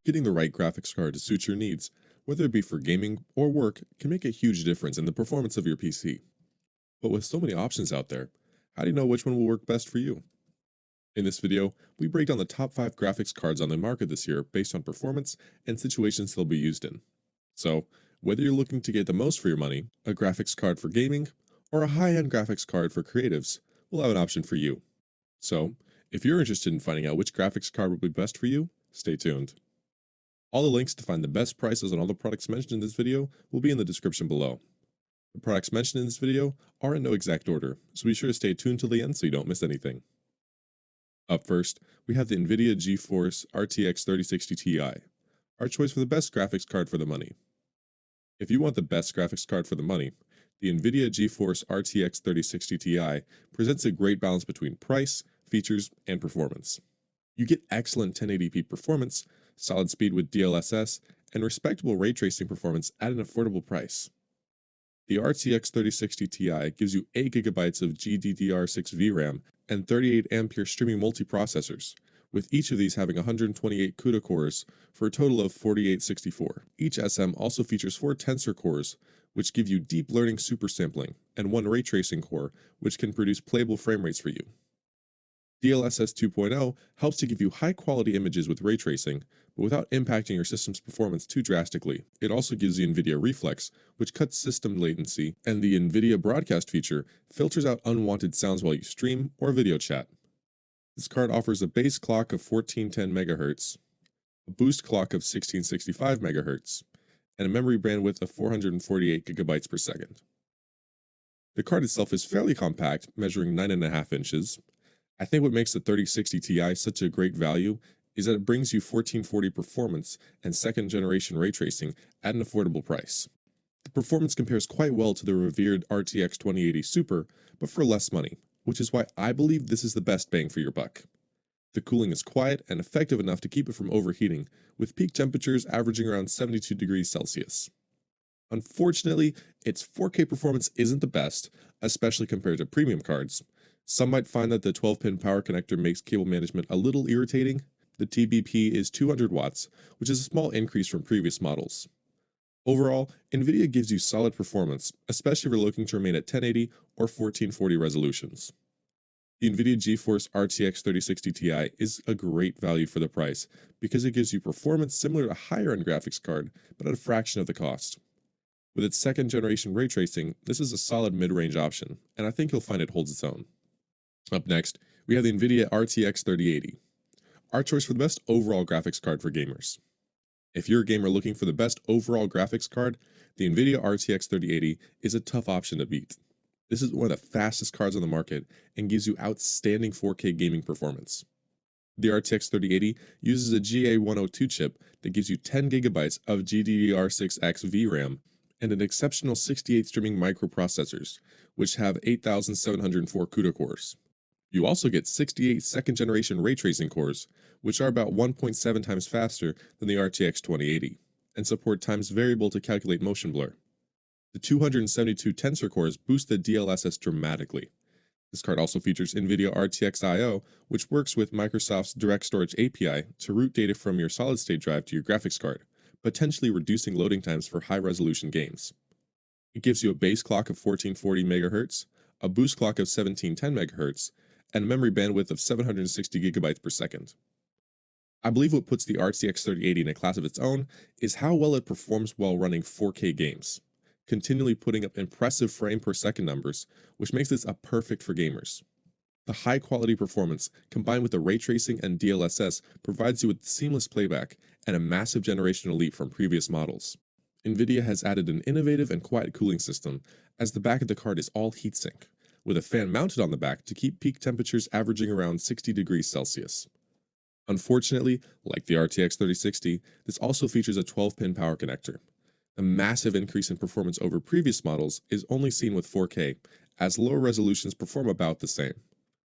Getting the right graphics card to suit your needs, whether it be for gaming or work, can make a huge difference in the performance of your PC. But with so many options out there, how do you know which one will work best for you? In this video, we break down the top 5 graphics cards on the market this year based on performance and situations they'll be used in. So, whether you're looking to get the most for your money, a graphics card for gaming, or a high-end graphics card for creatives, we'll have an option for you. So, if you're interested in finding out which graphics card will be best for you, stay tuned. All the links to find the best prices on all the products mentioned in this video will be in the description below. The products mentioned in this video are in no exact order, so be sure to stay tuned till the end so you don't miss anything. Up first, we have the Nvidia GeForce RTX 3060 Ti, our choice for the best graphics card for the money. If you want the best graphics card for the money, the Nvidia GeForce RTX 3060 Ti presents a great balance between price, features, and performance. You get excellent 1080p performance, solid speed with DLSS, and respectable ray tracing performance at an affordable price. The RTX 3060 Ti gives you 8GB of GDDR6 VRAM and 38A streaming multiprocessors, with each of these having 128 CUDA cores for a total of 4864. Each SM also features 4 tensor cores, which give you deep learning super sampling, and 1 ray tracing core, which can produce playable frame rates for you. DLSS 2.0 helps to give you high-quality images with ray tracing, but without impacting your system's performance too drastically. It also gives the NVIDIA Reflex, which cuts system latency, and the NVIDIA Broadcast feature filters out unwanted sounds while you stream or video chat. This card offers a base clock of 1410 MHz, a boost clock of 1665 MHz, and a memory bandwidth of 448 GB per second. The card itself is fairly compact, measuring 9.5 inches. I think what makes the 3060 Ti such a great value is that it brings you 1440 performance and second generation ray tracing at an affordable price. The performance compares quite well to the revered RTX 2080 Super, but for less money, which is why I believe this is the best bang for your buck. The cooling is quiet and effective enough to keep it from overheating, with peak temperatures averaging around 72 degrees Celsius. Unfortunately, its 4K performance isn't the best, especially compared to premium cards. Some might find that the 12-pin power connector makes cable management a little irritating. The TBP is 200 watts, which is a small increase from previous models. Overall, Nvidia gives you solid performance, especially if you're looking to remain at 1080 or 1440 resolutions. The Nvidia GeForce RTX 3060 Ti is a great value for the price because it gives you performance similar to a higher-end graphics card, but at a fraction of the cost. With its second-generation ray tracing, this is a solid mid-range option, and I think you'll find it holds its own. Up next, we have the Nvidia RTX 3080, our choice for the best overall graphics card for gamers. If you're a gamer looking for the best overall graphics card, the Nvidia RTX 3080 is a tough option to beat. This is one of the fastest cards on the market and gives you outstanding 4K gaming performance. The RTX 3080 uses a GA102 chip that gives you 10GB of GDDR6X VRAM and an exceptional 68 streaming microprocessors, which have 8704 CUDA cores. You also get 68 second-generation ray tracing cores, which are about 1.7 times faster than the RTX 2080, and support times variable to calculate motion blur. The 272 tensor cores boost the DLSS dramatically. This card also features Nvidia RTX I/O, which works with Microsoft's Direct Storage API to route data from your solid-state drive to your graphics card, potentially reducing loading times for high-resolution games. It gives you a base clock of 1440 MHz, a boost clock of 1710 MHz, and a memory bandwidth of 760 GB per second. I believe what puts the RTX 3080 in a class of its own is how well it performs while running 4K games, continually putting up impressive frame per second numbers, which makes this a perfect for gamers. The high-quality performance, combined with the ray tracing and DLSS, provides you with seamless playback and a massive generational leap from previous models. Nvidia has added an innovative and quiet cooling system, as the back of the card is all heatsink, with a fan mounted on the back to keep peak temperatures averaging around 60 degrees Celsius. Unfortunately, like the RTX 3060, this also features a 12-pin power connector. The massive increase in performance over previous models is only seen with 4K, as lower resolutions perform about the same.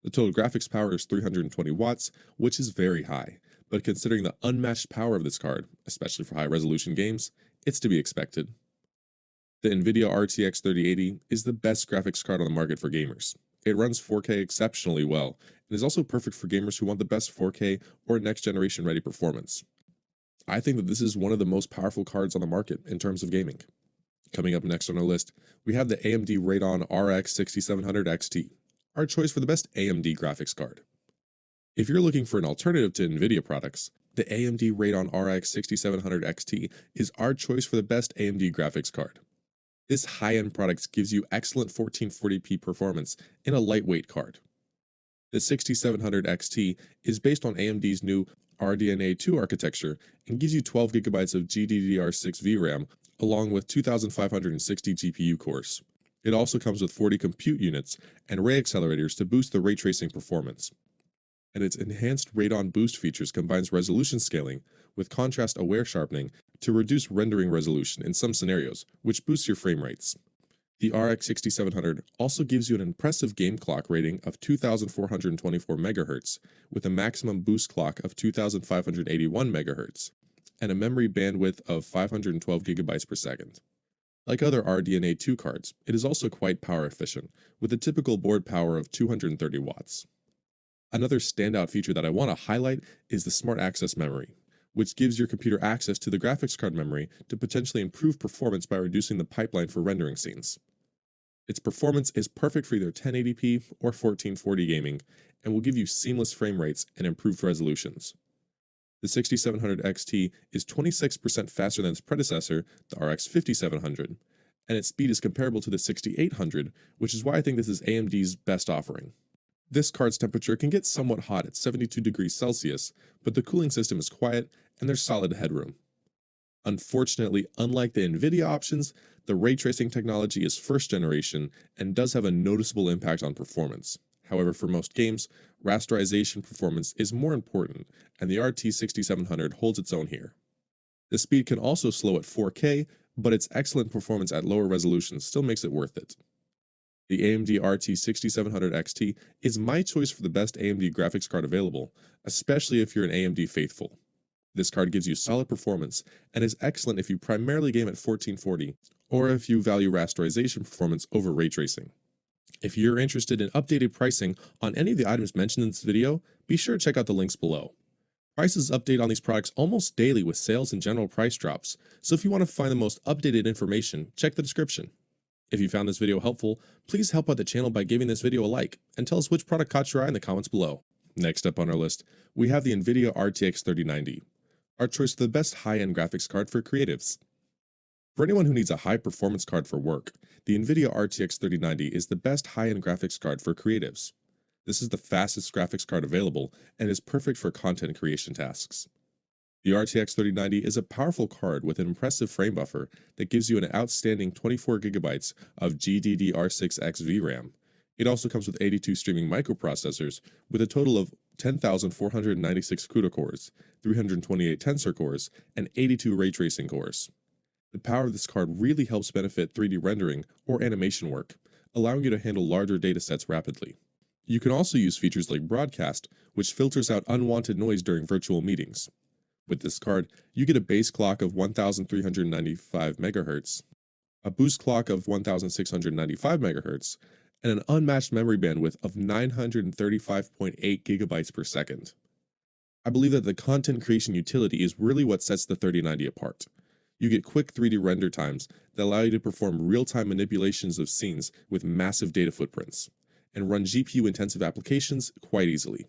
The total graphics power is 320 watts, which is very high, but considering the unmatched power of this card, especially for high-resolution games, it's to be expected. The Nvidia RTX 3080 is the best graphics card on the market for gamers. It runs 4K exceptionally well, and is also perfect for gamers who want the best 4K or next-generation ready performance. I think that this is one of the most powerful cards on the market in terms of gaming. Coming up next on our list, we have the AMD Radeon RX 6700 XT, our choice for the best AMD graphics card. If you're looking for an alternative to Nvidia products, the AMD Radeon RX 6700 XT is our choice for the best AMD graphics card. This high-end product gives you excellent 1440p performance in a lightweight card. The 6700 XT is based on AMD's new RDNA 2 architecture and gives you 12GB of GDDR6 VRAM along with 2560 GPU cores. It also comes with 40 compute units and ray accelerators to boost the ray tracing performance. And its enhanced Radeon Boost features combines resolution scaling with contrast-aware sharpening to reduce rendering resolution in some scenarios, which boosts your frame rates. The RX 6700 also gives you an impressive game clock rating of 2424 MHz with a maximum boost clock of 2581 MHz and a memory bandwidth of 512 GB per second. Like other RDNA 2 cards, it is also quite power efficient with a typical board power of 230 watts. Another standout feature that I want to highlight is the Smart Access Memory, which gives your computer access to the graphics card memory to potentially improve performance by reducing the pipeline for rendering scenes. Its performance is perfect for either 1080p or 1440 gaming and will give you seamless frame rates and improved resolutions. The 6700 XT is 26% faster than its predecessor, the RX 5700, and its speed is comparable to the 6800, which is why I think this is AMD's best offering. This card's temperature can get somewhat hot at 72 degrees Celsius, but the cooling system is quiet and there's solid headroom. Unfortunately, unlike the Nvidia options, the ray tracing technology is first generation and does have a noticeable impact on performance. However, for most games, rasterization performance is more important, and the RT6700 holds its own here. The speed can also slow at 4K, but its excellent performance at lower resolutions still makes it worth it. The AMD RT6700 XT is my choice for the best AMD graphics card available, especially if you're an AMD faithful. This card gives you solid performance and is excellent if you primarily game at 1440 or if you value rasterization performance over ray tracing. If you're interested in updated pricing on any of the items mentioned in this video, be sure to check out the links below. Prices update on these products almost daily with sales and general price drops, so if you want to find the most updated information, check the description. If you found this video helpful, please help out the channel by giving this video a like and tell us which product caught your eye in the comments below. Next up on our list, we have the Nvidia RTX 3090, our choice of the best high-end graphics card for creatives. For anyone who needs a high-performance card for work, the Nvidia RTX 3090 is the best high-end graphics card for creatives. This is the fastest graphics card available and is perfect for content creation tasks. The RTX 3090 is a powerful card with an impressive frame buffer that gives you an outstanding 24GB of GDDR6X VRAM. It also comes with 82 streaming microprocessors with a total of 10,496 CUDA cores, 328 tensor cores, and 82 ray tracing cores. The power of this card really helps benefit 3D rendering or animation work, allowing you to handle larger datasets rapidly. You can also use features like Broadcast, which filters out unwanted noise during virtual meetings. With this card, you get a base clock of 1395 MHz, a boost clock of 1695 MHz, and an unmatched memory bandwidth of 935.8 GB per second. I believe that the content creation utility is really what sets the 3090 apart. You get quick 3D render times that allow you to perform real-time manipulations of scenes with massive data footprints, and run GPU-intensive applications quite easily.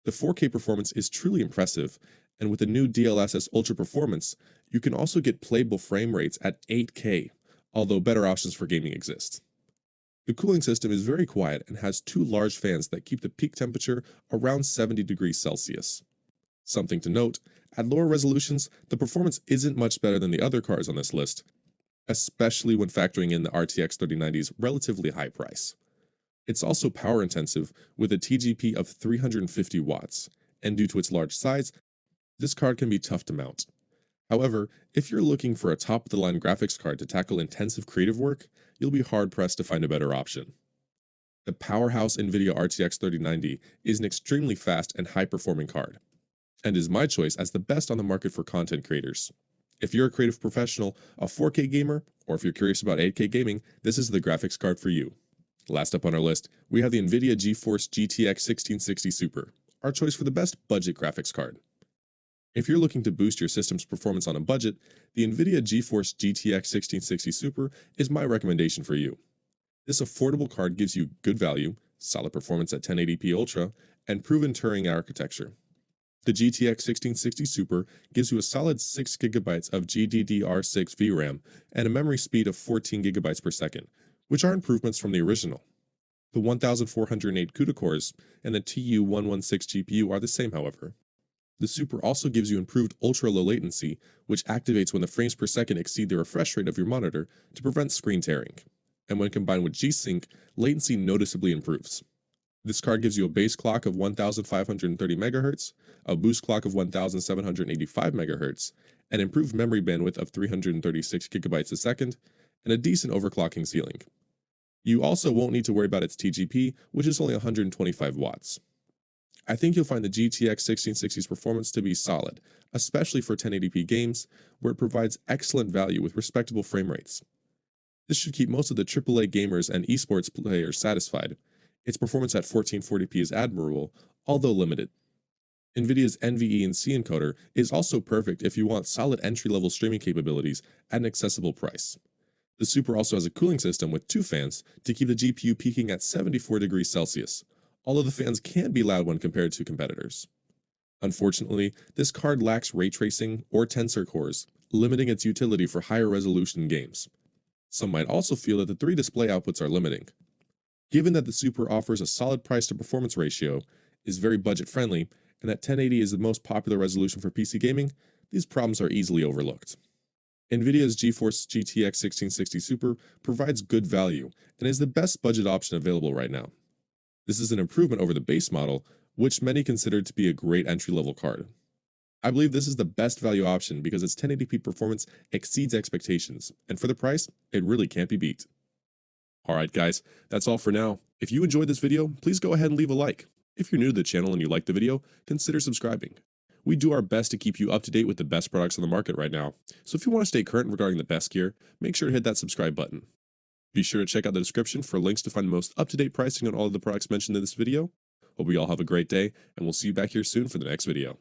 The 4K performance is truly impressive, and with the new DLSS Ultra Performance, you can also get playable frame rates at 8K, although better options for gaming exist. The cooling system is very quiet and has two large fans that keep the peak temperature around 70 degrees Celsius. Something to note, at lower resolutions, the performance isn't much better than the other cards on this list, especially when factoring in the RTX 3090's relatively high price. It's also power intensive with a TGP of 350 watts, and due to its large size, this card can be tough to mount. However, if you're looking for a top-of-the-line graphics card to tackle intensive creative work, you'll be hard-pressed to find a better option. The powerhouse Nvidia RTX 3090 is an extremely fast and high-performing card, and is my choice as the best on the market for content creators. If you're a creative professional, a 4K gamer, or if you're curious about 8K gaming, this is the graphics card for you. Last up on our list, we have the Nvidia GeForce GTX 1660 Super, our choice for the best budget graphics card. If you're looking to boost your system's performance on a budget, the Nvidia GeForce GTX 1660 Super is my recommendation for you. This affordable card gives you good value, solid performance at 1080p Ultra, and proven Turing architecture. The GTX 1660 Super gives you a solid 6GB of GDDR6 VRAM and a memory speed of 14GB per second, which are improvements from the original. The 1408 CUDA cores and the TU116 GPU are the same, however. The Super also gives you improved ultra-low latency, which activates when the frames per second exceed the refresh rate of your monitor to prevent screen tearing. And when combined with G-Sync, latency noticeably improves. This card gives you a base clock of 1530 MHz, a boost clock of 1785 MHz, an improved memory bandwidth of 336 GB a second, and a decent overclocking ceiling. You also won't need to worry about its TGP, which is only 125 watts. I think you'll find the GTX 1660's performance to be solid, especially for 1080p games, where it provides excellent value with respectable frame rates. This should keep most of the AAA gamers and esports players satisfied. Its performance at 1440p is admirable, although limited. Nvidia's NVENC encoder is also perfect if you want solid entry-level streaming capabilities at an accessible price. The Super also has a cooling system with 2 fans to keep the GPU peaking at 74 degrees Celsius, although the fans can be loud when compared to competitors. Unfortunately, this card lacks ray tracing or tensor cores, limiting its utility for higher resolution games. Some might also feel that the 3 display outputs are limiting. Given that the Super offers a solid price to performance ratio, is very budget friendly, and that 1080 is the most popular resolution for PC gaming, these problems are easily overlooked. Nvidia's GeForce GTX 1660 Super provides good value and is the best budget option available right now. This is an improvement over the base model, which many consider to be a great entry-level card. I believe this is the best value option because its 1080p performance exceeds expectations, and for the price, it really can't be beat. Alright guys, that's all for now. If you enjoyed this video, please go ahead and leave a like. If you're new to the channel and you like the video, consider subscribing. We do our best to keep you up to date with the best products on the market right now, so if you want to stay current regarding the best gear, make sure to hit that subscribe button. Be sure to check out the description for links to find the most up-to-date pricing on all of the products mentioned in this video. Hope we all have a great day, and we'll see you back here soon for the next video.